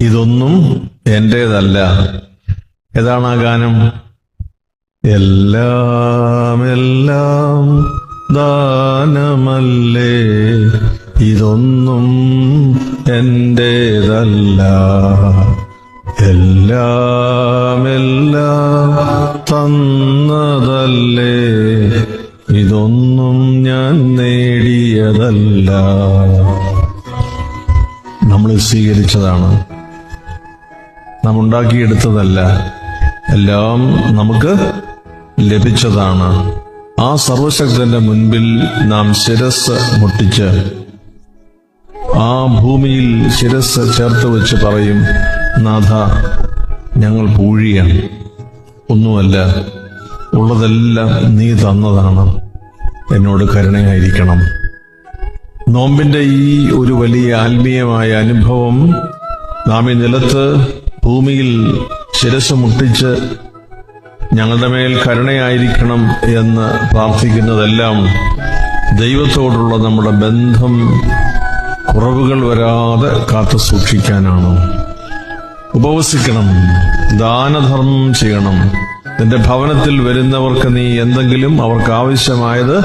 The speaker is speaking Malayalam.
ഇതൊന്നും എന്റേതല്ല. ഏതാണ് ആ ഗാനം? എല്ലാം എല്ലാം ദാനമല്ലേ, ഇതൊന്നും എന്റേതല്ല. എല്ലാം എല്ലാം തന്നതല്ലേ, ഇതൊന്നും ഞാൻ നേടിയതല്ല. നമ്മൾ സ്വീകരിച്ചതാണ്, നാം ഉണ്ടാക്കിയെടുത്തതല്ല. എല്ലാം നമുക്ക് ലഭിച്ചതാണ്. ആ സർവശക്തന്റെ മുൻപിൽ നാം ശിരസ് മുട്ടിച്ച്, ആ ഭൂമിയിൽ ശിരസ് ചേർത്ത് വെച്ച് പറയും, നാഥ, ഞങ്ങൾ പൂഴിയാണ്, ഒന്നുമല്ല, ഉള്ളതെല്ലാം നീ തന്നതാണ്, എന്നോട് കരുണയായിരിക്കണം. നോമ്പിന്റെ ഈ ഒരു വലിയ ആത്മീയമായ അനുഭവം നാം ഈ നിലത്ത് ഭൂമിയിൽ ശിരസ് മുട്ടിച്ച് ഞങ്ങളുടെ മേൽ കരുണയായിരിക്കണം എന്ന് പ്രാർത്ഥിക്കുന്നതെല്ലാം ദൈവത്തോടുള്ള നമ്മുടെ ബന്ധം കുറവുകൾ വരാതെ കാത്തു സൂക്ഷിക്കാനാണ്. ഉപവസിക്കണം, ദാനധർമ്മം ചെയ്യണം. നിന്റെ ഭവനത്തിൽ വരുന്നവർക്ക് നീ എന്തെങ്കിലും അവർക്ക് ആവശ്യമായത്